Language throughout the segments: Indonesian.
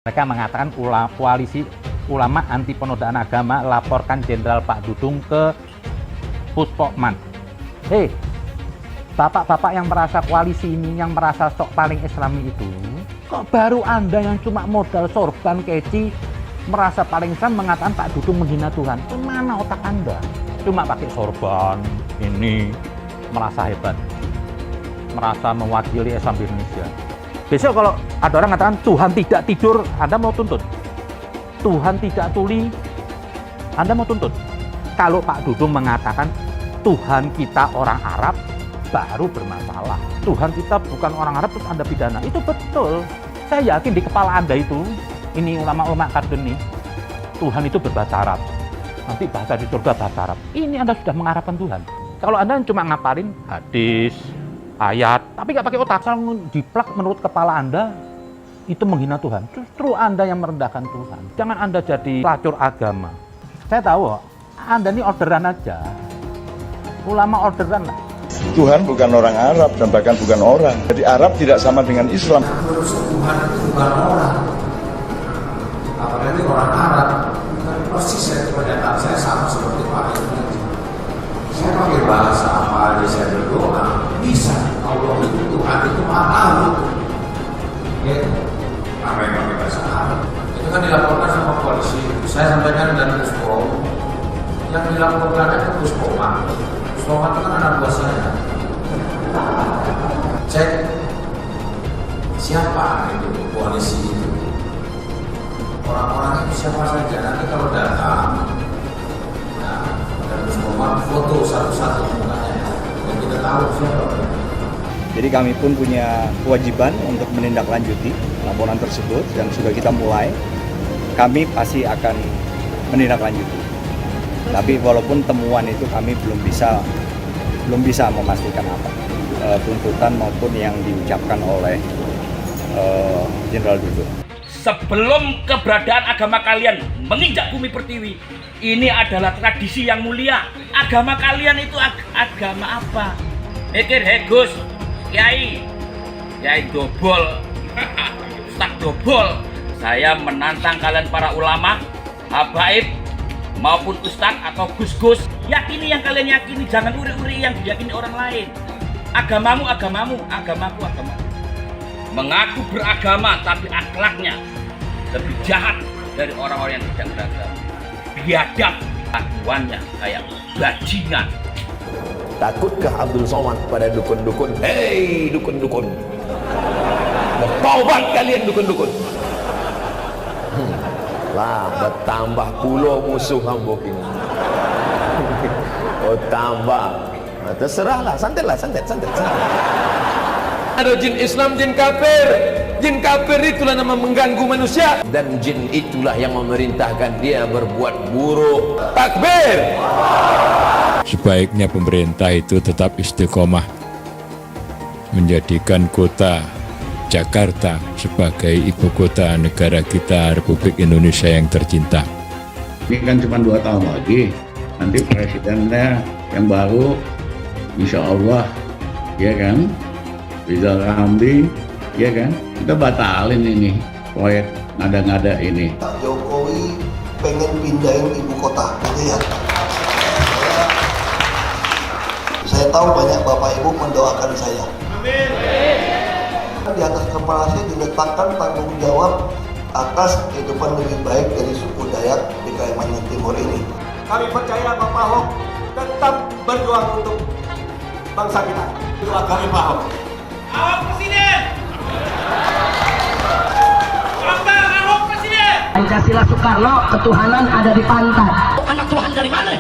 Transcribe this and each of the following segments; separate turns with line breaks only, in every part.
Mereka mengatakan koalisi ulama anti penodaan agama laporkan Jenderal Pak Dudung ke Puspokman. Hei, bapak-bapak yang merasa koalisi ini, yang merasa sok paling islami itu, kok baru Anda yang cuma modal sorban keci, merasa paling Islam mengatakan Pak Dudung menghina Tuhan? Kemana otak Anda? Cuma pakai sorban, ini merasa hebat, merasa mewakili Islam di Indonesia. Besok kalau ada orang mengatakan Tuhan tidak tidur, Anda mau tuntut. Tuhan tidak tuli, Anda mau tuntut. Kalau Pak Dudung mengatakan Tuhan kita orang Arab, baru bermasalah. Tuhan kita bukan orang Arab, terus Anda pidana. Itu betul. Saya yakin di kepala Anda itu, ini ulama-ulama Kardeni, Tuhan itu berbahasa Arab. Nanti bahasa di surga bahasa Arab. Ini Anda sudah mengharapkan Tuhan. Kalau Anda cuma ngapalin hadis, ayat, tapi nggak pakai otak, kalau diplak menurut kepala Anda, itu menghina Tuhan. Justru Anda yang merendahkan Tuhan. Jangan Anda jadi pelacur agama. Saya tahu, Anda ini orderan aja. Ulama orderan lah.
Tuhan bukan orang Arab dan bahkan bukan orang. Jadi Arab tidak sama dengan Islam.
Menurut Tuhan itu bukan orang. Apalagi orang Arab. Tapi persis saya pernyataan saya sama seperti Pak ini. Saya pakai bahasa apa aja saya berdoa. Bisa. Allah itu Tuhan itu Maha. Ya. Apa yang pakai bahasa Arab? Itu kan dilaporkan sama polisi. Saya sampaikan dan Puspom. Yang dilaporkan itu Puspoma. Puspoma itu kan anak buah saya. Cek siapa itu koalisi itu. Orang-orang itu siapa saja. Nanti kalau datang, nah, dan Puspoma foto satu-satu mukanya. Dan kita tahu siapa.
Jadi kami pun punya kewajiban untuk menindaklanjuti laporan tersebut dan sudah kita mulai. Kami pasti akan menindaklanjuti. Tapi walaupun temuan itu kami belum bisa memastikan apa tuntutan maupun yang diucapkan oleh Jenderal Dudung.
Sebelum keberadaan agama kalian menginjak bumi pertiwi, ini adalah tradisi yang mulia. Agama kalian itu agama apa? Mikir, Gus. Kiai dobol, Ustaz dobol. Saya menantang kalian para ulama, habaib, maupun ustaz atau gus-gus. Yakini yang kalian yakini, jangan uri-uri yang diyakini orang lain. Agamamu, agamamu, agamaku, agamaku. Mengaku beragama tapi akhlaknya lebih jahat dari orang-orang yang tidak beragama. Biadab, lakuannya kayak bajingan.
Takutkah Abdul Somad pada dukun-dukun? Hei dukun-dukun, bertaubat kalian dukun-dukun. Lah bertambah pulau musuh hambuk ini. Oh tambah. Nah, terserahlah, santai. Ada jin Islam, jin kafir. Jin kafir itulah nama mengganggu manusia, dan jin itulah yang memerintahkan dia berbuat buruk. Takbir.
Sebaiknya pemerintah itu tetap istiqomah menjadikan kota Jakarta sebagai ibu kota negara kita, Republik Indonesia yang tercinta.
Ini kan cuma 2 tahun lagi, nanti presidennya yang baru, insya Allah, ya kan, Rizal Ramli, ya kan, kita batalin ini proyek ngada-ngada ini.
Pak Jokowi pengen pindahin ibu kota, gitu ya. Saya tahu banyak Bapak Ibu mendoakan saya. Amin. Di atas kepala saya diletakkan tanggung jawab atas kehidupan lebih baik dari suku Dayak di Kalimantan Timur ini. Kami percaya Bapak Ahok tetap berjuang untuk bangsa kita. Doa kami Pak Ahok.
Ahok Presiden! Ahok Presiden!
Pancasila Soekarno, ketuhanan ada di pantat.
Anak Tuhan dari mana?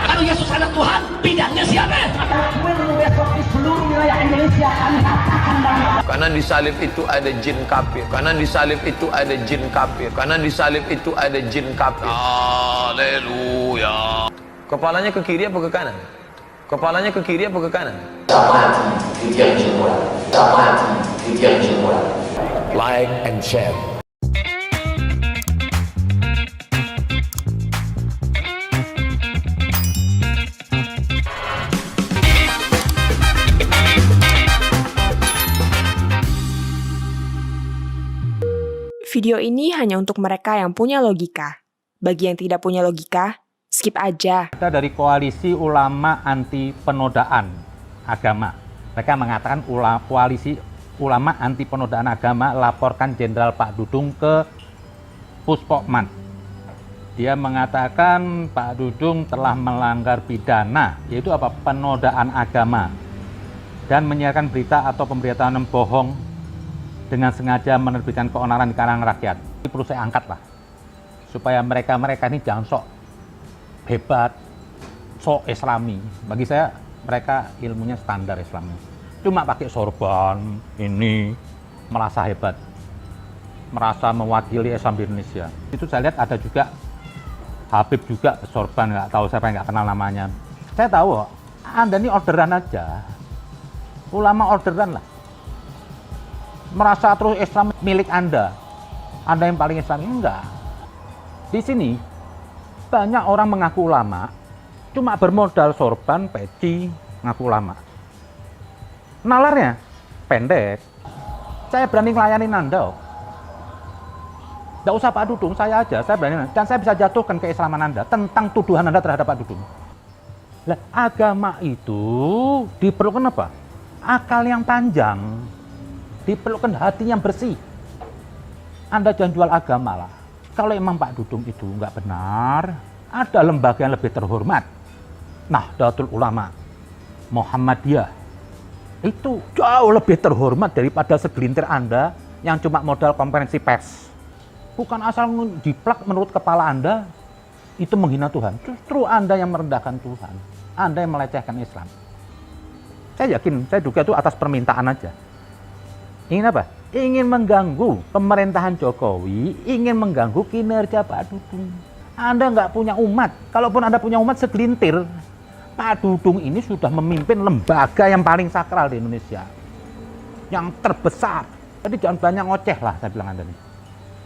Kalau Yesus anak Tuhan, bidangnya siapa?
Besok di seluruh wilayah Indonesia kami katakan bahwa
Karena di salib itu ada jin kafir. Karena di salib itu ada jin kafir. Karena di salib itu ada jin kafir. Haleluya. Kepalanya ke kiri apa ke kanan? Kepalanya ke kiri apa ke kanan? Like and share.
Video ini hanya untuk mereka yang punya logika. Bagi yang tidak punya logika, skip aja.
Kita dari Koalisi Ulama Anti Penodaan Agama. Mereka mengatakan Koalisi Ulama Anti Penodaan Agama laporkan Jenderal Pak Dudung ke Puspokman. Dia mengatakan Pak Dudung telah melanggar pidana, yaitu apa? Penodaan agama, dan menyiarkan berita atau pemberitaan yang bohong dengan sengaja menerbitkan keonaran di kalangan rakyat. Ini perlu saya angkat lah, supaya mereka ini jangan sok hebat, sok islami. Bagi saya mereka ilmunya standar islami. Cuma pakai sorban ini merasa hebat, merasa mewakili Islam di Indonesia. Itu saya lihat ada juga Habib juga sorban, nggak tahu siapa yang nggak kenal namanya. Saya tahu, Anda ini orderan aja, ulama orderan lah. Merasa terus Islam milik Anda yang paling Islam, enggak. Di sini banyak orang mengaku ulama, cuma bermodal sorban, peci, ngaku ulama. Nalarnya pendek. Saya berani ngelayanin Anda. Nggak usah Pak Dudung, saya aja, saya berani. Dan saya bisa jatuhkan keislaman Anda tentang tuduhan Anda terhadap Pak Dudung. Nah, agama itu diperlukan apa? Akal yang panjang, diperlukan hati yang bersih. Anda jangan jual agama lah. Kalau emang Pak Dudung itu nggak benar, ada lembaga yang lebih terhormat. Nahdlatul Ulama, Muhammadiyah, itu jauh lebih terhormat daripada segelintir Anda yang cuma modal konferensi pers. Bukan asal diplak menurut kepala Anda, itu menghina Tuhan. Justru Anda yang merendahkan Tuhan. Anda yang melecehkan Islam. Saya yakin, saya duga itu atas permintaan aja. Ingin apa? Ingin mengganggu pemerintahan Jokowi, ingin mengganggu kinerja Pak Dudung. Anda nggak punya umat. Kalaupun Anda punya umat segelintir, Pak Dudung ini sudah memimpin lembaga yang paling sakral di Indonesia. Yang terbesar. Jadi jangan banyak ngoceh lah, saya bilang Anda nih.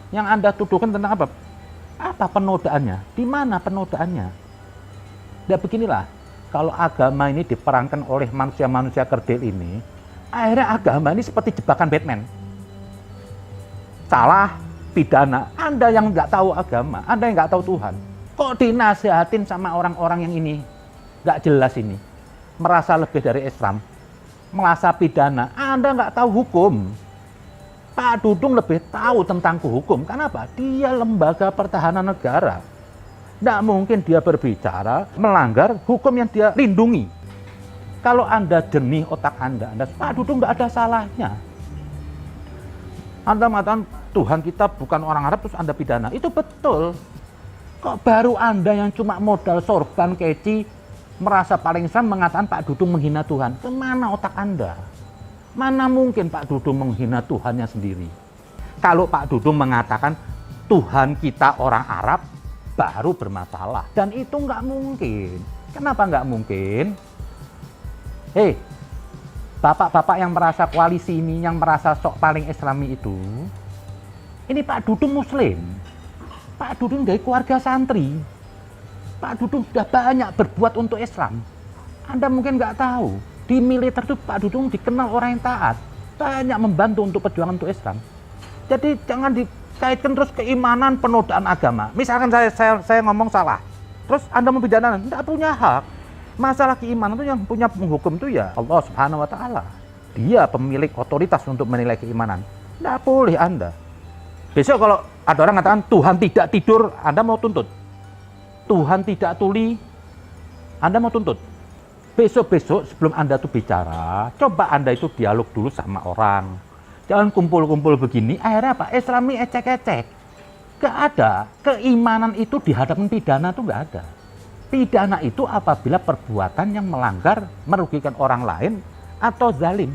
Yang Anda tuduhkan tentang apa? Apa penodaannya? Di mana penodaannya? Ya beginilah, kalau agama ini diperankan oleh manusia-manusia kerdil ini, akhirnya agama ini seperti jebakan Batman. Salah, pidana. Anda yang nggak tahu agama, Anda yang nggak tahu Tuhan. Kok dinasihatin sama orang-orang yang ini? Nggak jelas ini. Merasa lebih dari Islam. Merasa pidana. Anda nggak tahu hukum. Pak Dudung lebih tahu tentang hukum. Kenapa? Dia lembaga pertahanan negara. Tidak mungkin dia berbicara melanggar hukum yang dia lindungi. Kalau Anda jernih otak Anda Pak Dudung nggak ada salahnya. Anda mengatakan Tuhan kita bukan orang Arab terus Anda pidana. Itu betul. Kok baru Anda yang cuma modal sorban, keci, merasa paling Islam mengatakan Pak Dudung menghina Tuhan? Kemana otak Anda? Mana mungkin Pak Dudung menghina Tuhannya sendiri? Kalau Pak Dudung mengatakan Tuhan kita orang Arab, baru bermasalah. Dan itu nggak mungkin. Kenapa nggak mungkin? Hei, bapak-bapak yang merasa koalisi ini, yang merasa sok paling Islami itu, ini Pak Dudung Muslim. Pak Dudung dari keluarga santri. Pak Dudung sudah banyak berbuat untuk Islam. Anda mungkin nggak tahu. Di militer itu Pak Dudung dikenal orang yang taat, banyak membantu untuk perjuangan untuk Islam. Jadi jangan dikaitkan terus keimanan penodaan agama. Misalkan saya ngomong salah, terus Anda mau pidana, tidak punya hak. Masalah keimanan itu yang punya penghukum itu ya Allah Subhanahu Wa Taala. Dia pemilik otoritas untuk menilai keimanan. Tidak boleh Anda. Besok kalau ada orang mengatakan Tuhan tidak tidur, Anda mau tuntut. Tuhan tidak tuli, Anda mau tuntut. Besok-besok sebelum Anda tuh bicara, coba Anda itu dialog dulu sama orang. Jangan kumpul-kumpul begini, akhirnya apa? Islami ecek-ecek. Gak ada. Keimanan itu dihadapkan pidana tuh gak ada. Pidana itu apabila perbuatan yang melanggar, merugikan orang lain, atau zalim.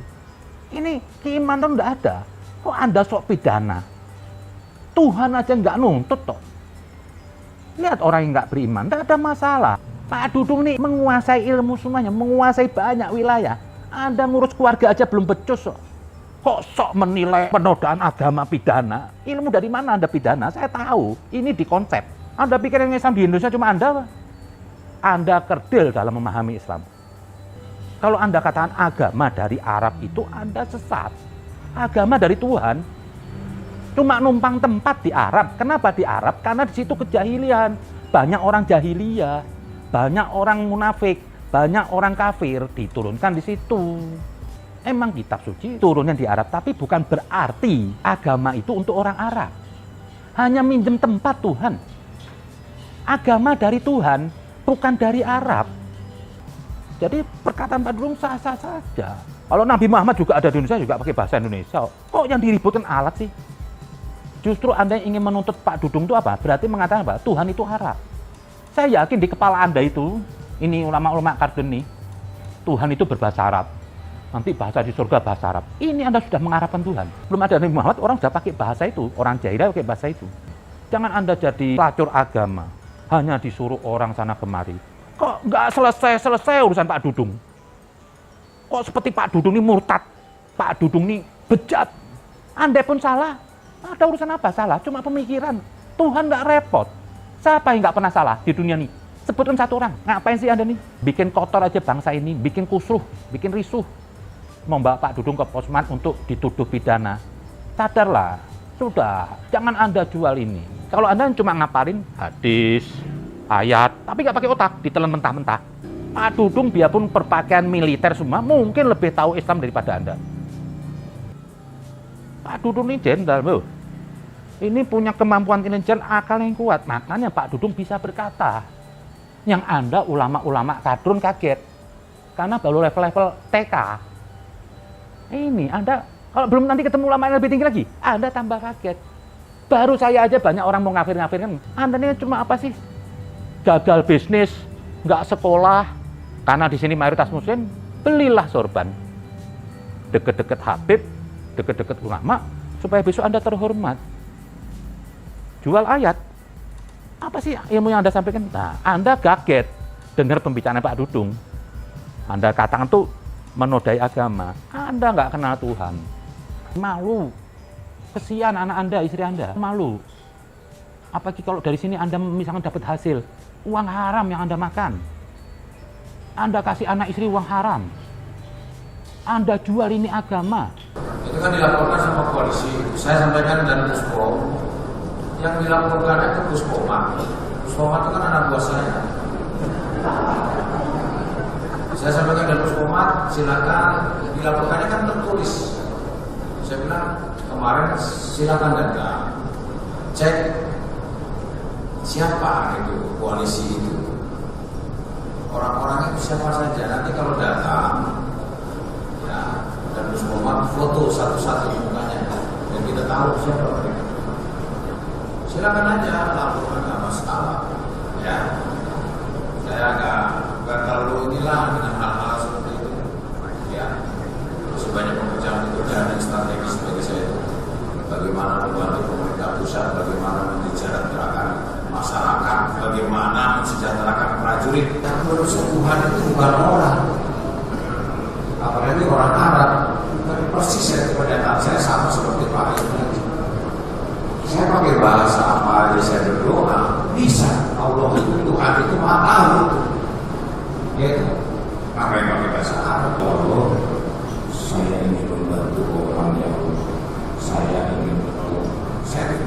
Ini keimanan gak ada. Kok Anda sok pidana? Tuhan aja gak nuntut toh. Lihat orang yang gak beriman, gak ada masalah. Pak Dudung nih menguasai ilmu semuanya, menguasai banyak wilayah. Anda ngurus keluarga aja belum becus kok. Kok sok menilai penodaan agama pidana? Ilmu dari mana Anda pidana? Saya tahu, ini dikonsep. Anda pikir yang Islam di Indonesia cuma Anda? Anda kerdil dalam memahami Islam. Kalau Anda katakan agama dari Arab itu Anda sesat. Agama dari Tuhan. Cuma numpang tempat di Arab. Kenapa di Arab? Karena di situ kejahilian. Banyak orang jahiliyah, banyak orang munafik, banyak orang kafir diturunkan di situ. Emang kitab suci turunnya di Arab, tapi bukan berarti agama itu untuk orang Arab. Hanya minjem tempat Tuhan. Agama dari Tuhan, bukan dari Arab. Jadi perkataan Pak Dudung sah-sah saja. Kalau Nabi Muhammad juga ada di Indonesia, juga pakai bahasa Indonesia. Kok yang diributkan alat sih? Justru Anda yang ingin menuntut Pak Dudung itu apa? Berarti mengatakan apa? Tuhan itu Arab. Saya yakin di kepala Anda itu, ini ulama-ulama Karden nih, Tuhan itu berbahasa Arab. Nanti bahasa di surga bahasa Arab. Ini Anda sudah mengarabkan Tuhan. Belum ada Nabi Muhammad, orang sudah pakai bahasa itu. Orang jahiliyah pakai bahasa itu. Jangan Anda jadi pelacur agama. Hanya disuruh orang sana kemari. Kok nggak selesai-selesai urusan Pak Dudung? Kok seperti Pak Dudung ini murtad? Pak Dudung ini bejat. Anda pun salah. Ada urusan apa salah? Cuma pemikiran. Tuhan nggak repot. Siapa yang nggak pernah salah di dunia ini? Sebutkan satu orang. Ngapain sih Anda nih? Bikin kotor aja bangsa ini. Bikin kusruh. Bikin risuh. Membawa Pak Dudung ke Posman untuk dituduh pidana. Sadarlah. Sudah. Jangan Anda jual ini. Kalau Anda cuma ngapalin hadis, ayat, tapi nggak pakai otak, ditelan mentah-mentah. Pak Dudung biarpun berpakaian militer semua, mungkin lebih tahu Islam daripada Anda. Pak Dudung ini jenderal, bro. Ini punya kemampuan intelijen, akal yang kuat. Makanya Pak Dudung bisa berkata. Yang Anda ulama-ulama kadrun kaget. Karena baru level-level TK. Ini Anda, kalau belum nanti ketemu ulama yang lebih tinggi lagi, Anda tambah kaget. Baru saya aja banyak orang mau ngafir-ngafirkan. Anda ini cuma apa sih? Gagal bisnis, nggak sekolah. Karena di sini mayoritas muslim, belilah sorban. Deket-deket Habib, deket-deket ulama, supaya besok Anda terhormat. Jual ayat. Apa sih ilmu yang Anda sampaikan? Nah, Anda kaget dengar pembicaraan Pak Dudung. Anda katakan tuh menodai agama. Anda nggak kenal Tuhan. Malu. Kesian anak Anda, istri Anda. Malu. Apalagi kalau dari sini Anda misalkan dapat hasil. Uang haram yang Anda makan. Anda kasih anak istri uang haram. Anda jual ini agama.
Itu kan dilaporkan sama koalisi. Saya sampaikan dan Puspo. Yang dilaporkan itu Puspoma. Puspoma itu kan anak buah saya. Saya sampaikan dan Puspoma, silakan dilaporkannya kan tertulis. Saya bilang kemarin silakan datang cek siapa itu koalisi itu. Orang-orang itu siapa saja. Nanti kalau datang, ya, dan Puspoma foto satu-satu mukanya, dan kita tahu siapa mereka. Silakan aja laporkan, nggak masalah. Ya, saya nggak terlalu inilah dengan hal-hal seperti itu. Ya, sebanyak pekerjaan yang strategis bagi saya itu. Bagaimana membantu pemerintah pusat, bagaimana mensejahterakan masyarakat, bagaimana mensejahterakan prajurit. Yang menurut Tuhan itu bukan orang, apalagi orang Arab. Tapi persis saya kepada saya sama seperti Pak ini. Saya pakai bahasa apa aja saya berdoa bisa. Allah itu Tuhan itu maha itu. Yaitu apa yang pakai bahasa Arab? Allah, saya ingin membantu orang yang saya ingin menolong. Saya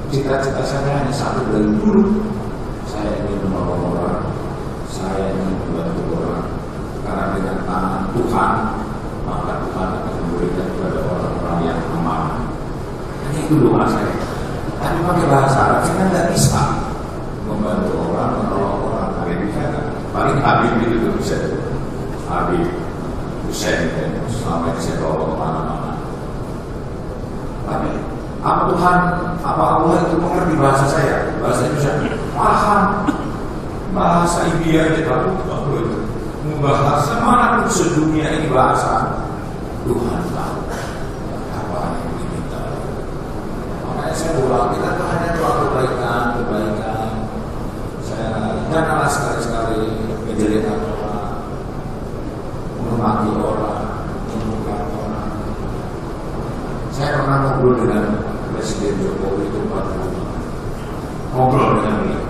cita-cita saya hanya satu dari dulu. Saya ingin menolong orang. Saya ingin membantu orang. Karena dengan tangan Tuhan, maka Tuhan akan memberikan kepada orang-orang yang amanah. Itu doa saya. Tapi pakai bahasa Arab saya nggak bisa membantu orang, menolong orang. Tapi bisa kan? Paling Habib itu bisa. Habib Hussein dan selama ini saya tolong mana-mana. Tapi apa Tuhan, apa Allah itu mengerti bahasa saya? Bahasa Indonesia paham. Bahasa India kita tahu itu. Bahasa mana pun sedunia ini bahasa Tuhan tahu. Saya ulang, kita tuh hanya doa kebaikan. Saya janganlah sekali-sekali menjelekkan orang, memaki orang, membuka orang. Saya pernah ngobrol dengan Presiden Jokowi itu 40. Ngobrol dengan beliau.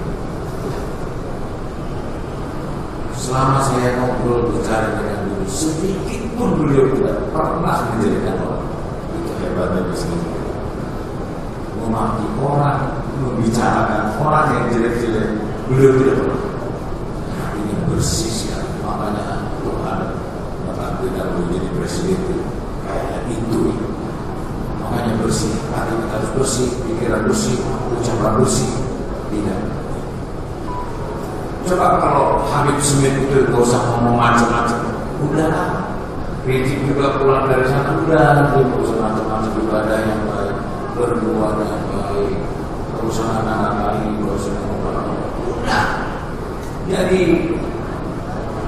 Selama saya ngobrol bicara dengan beliau, sedikit pun beliau tidak pernah menjelekkan orang. Itu hebatnya Presiden. memaki orang, membicarakan orang yang jelek-jelek, beliau tidak pernah. Hatinya bersih sekali. Makanya Tuhan menakdirkan beliau jadi presiden itu kayaknya itu. Makanya bersih, hati kita harus bersih, pikiran bersih, ucapan bersih. Tidak. Coba kalau Habib Smith itu gak usah ngomong macam-macam, udahlah. Rizik juga pulang dari sana, udah dia gak usah macam-macam, ibadah yang baik, berdoa yang baik, perusahaan anak lagi, gak usah ngomong. Udah. Jadi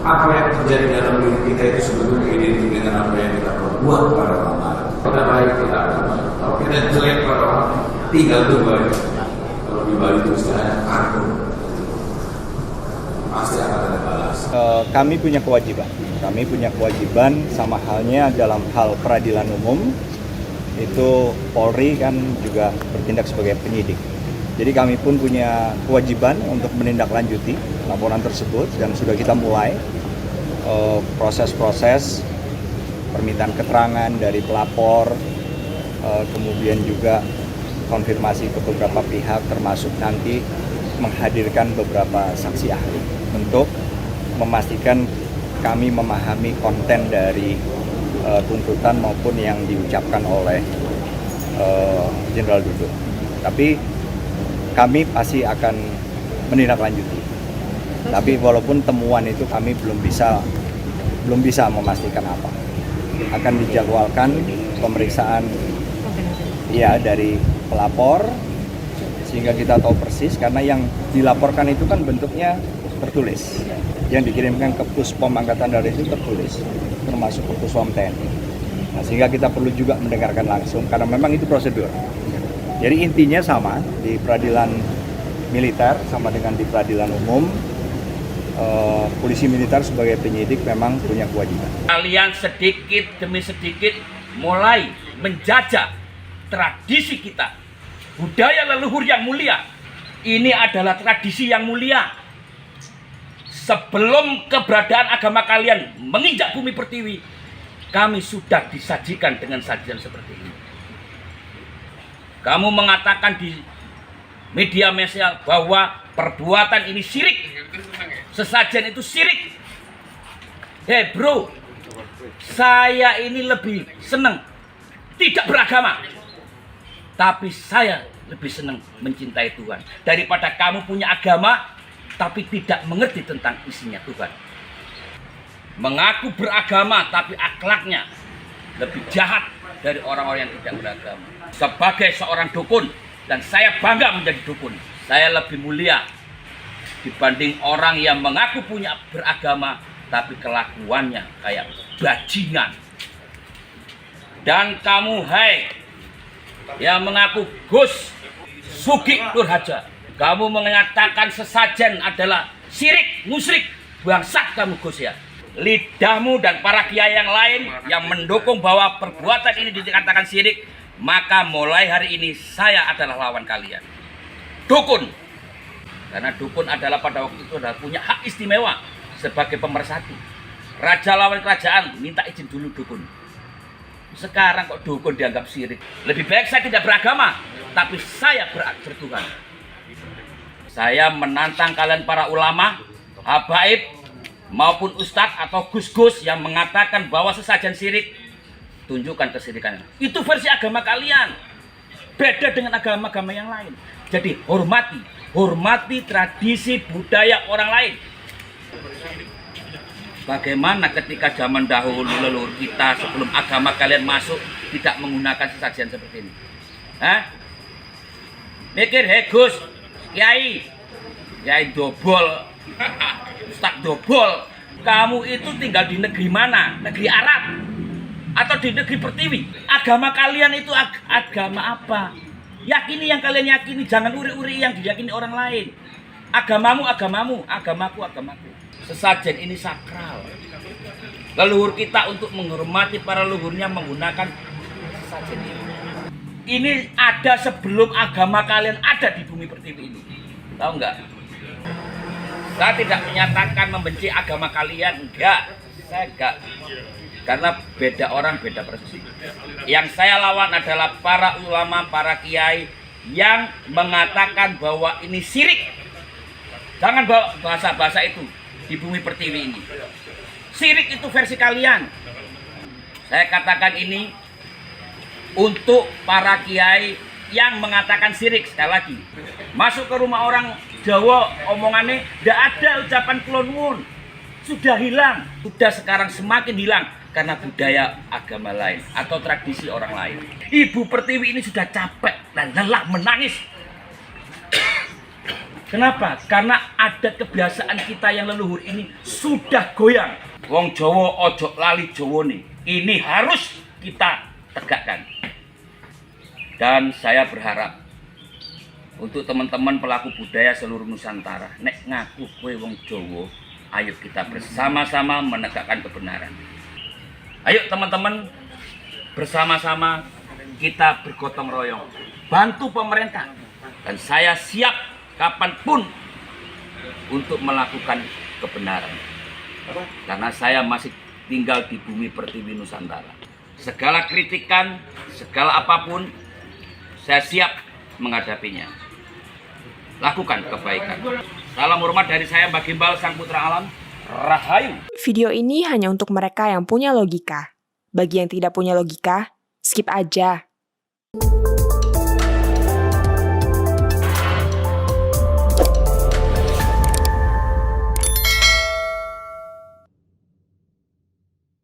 apa yang terjadi dalam diri kita itu sebetulnya identik dengan apa yang kita perbuat pada orang lain. Kita baik, kita ada baik. Kalau kita jelek pada orang, tinggal tuh baik. Kalau di Bali itu istilahnya kartu, pasti akan ada balas.
Kami punya kewajiban sama halnya dalam hal peradilan umum. Itu Polri kan juga bertindak sebagai penyidik. Jadi kami pun punya kewajiban untuk menindaklanjuti laporan tersebut dan sudah kita mulai proses-proses permintaan keterangan dari pelapor, kemudian juga konfirmasi ke beberapa pihak termasuk nanti menghadirkan beberapa saksi ahli untuk memastikan kami memahami konten dari tuntutan maupun yang diucapkan oleh Jenderal Dudung. Tapi kami pasti akan menindaklanjuti. Tapi walaupun temuan itu kami belum bisa memastikan apa. Akan dijadwalkan pemeriksaan dari pelapor sehingga kita tahu persis, karena yang dilaporkan itu kan bentuknya tertulis. Yang dikirimkan ke Puspom Angkatan Darat itu tertulis, termasuk ke Puspom TNI. Nah, sehingga kita perlu juga mendengarkan langsung karena memang itu prosedur. Jadi intinya sama di peradilan militer sama dengan di peradilan umum. Polisi militer sebagai penyidik memang punya kewajiban.
Kalian sedikit demi sedikit mulai menjajah tradisi kita, budaya leluhur yang mulia. Ini adalah tradisi yang mulia. Sebelum keberadaan agama kalian menginjak bumi pertiwi, kami sudah disajikan dengan sajian seperti ini. Kamu mengatakan di media sosial bahwa perbuatan ini syirik, sesajen itu syirik. Hei bro, saya ini lebih senang tidak beragama, tapi saya lebih senang mencintai Tuhan daripada kamu punya agama tapi tidak mengerti tentang isinya Tuhan. Mengaku beragama tapi akhlaknya lebih jahat dari orang-orang yang tidak beragama. Sebagai seorang dukun, dan saya bangga menjadi dukun, saya lebih mulia dibanding orang yang mengaku punya beragama tapi kelakuannya kayak bajingan. Dan kamu, hai yang mengaku Gus Sugih Nurhaja, kamu mengatakan sesajen adalah syirik, musyrik, bangsat kamu Gus ya. Lidahmu dan para kiai yang lain yang mendukung bahwa perbuatan ini dikatakan syirik, maka mulai hari ini saya adalah lawan kalian. Dukun. Karena dukun adalah pada waktu itu adalah punya hak istimewa sebagai pemersatu. Raja lawan kerajaan minta izin dulu dukun. Sekarang kok dukun dianggap syirik. Lebih baik saya tidak beragama, tapi saya bertuhan. Saya menantang kalian para ulama, habaib, maupun ustadz atau gus-gus yang mengatakan bahwa sesajen syirik, tunjukkan kesyirikannya. Itu versi agama kalian, beda dengan agama-agama yang lain. Jadi hormati tradisi budaya orang lain. Bagaimana ketika zaman dahulu leluhur kita sebelum agama kalian masuk tidak menggunakan sesajen seperti ini? Hah? Mikir, hei Gus, Kiai dobol, Ustadz dobol, kamu itu tinggal di negeri mana? Negeri Arab atau di negeri Pertiwi? Agama kalian itu agama apa? Yakini yang kalian yakini, jangan uri-uri yang diyakini orang lain. Agamamu, agamaku. Sesajen ini sakral. Leluhur kita untuk menghormati para leluhurnya menggunakan sesajen ini. Ini ada sebelum agama kalian ada di bumi Pertiwi ini. Tahu nggak? Saya tidak menyatakan membenci agama kalian, enggak. Saya enggak. Karena beda orang, beda persepsi. Yang saya lawan adalah para ulama, para kiai yang mengatakan bahwa ini syirik. Jangan bawa bahasa-bahasa itu di bumi pertiwi ini. Syirik itu versi kalian. Saya katakan ini untuk para kiai yang mengatakan syirik. Sekali lagi, masuk ke rumah orang Jawa, omongannya tidak ada ucapan kulon nuwun. Sudah hilang, sudah sekarang semakin hilang karena budaya agama lain atau tradisi orang lain. Ibu Pertiwi ini sudah capek dan lelah menangis. Kenapa? Karena ada kebiasaan kita yang leluhur ini sudah goyang. Wong Jawa ojo lali Jawa nih. Ini harus kita tegakkan. Dan saya berharap untuk teman-teman pelaku budaya seluruh Nusantara, nek ngaku kowe wong Jawa, ayo kita bersama-sama menegakkan kebenaran. Ayo teman-teman, bersama-sama kita bergotong royong, bantu pemerintah. Dan saya siap kapanpun untuk melakukan kebenaran. Karena saya masih tinggal di bumi pertiwi Nusantara. Segala kritikan, segala apapun, saya siap menghadapinya. Lakukan kebaikan. Salam hormat dari saya, Mbak Gimbal, Sang Putra Alam. Rahayu.
Video ini hanya untuk mereka yang punya logika. Bagi yang tidak punya logika, skip aja.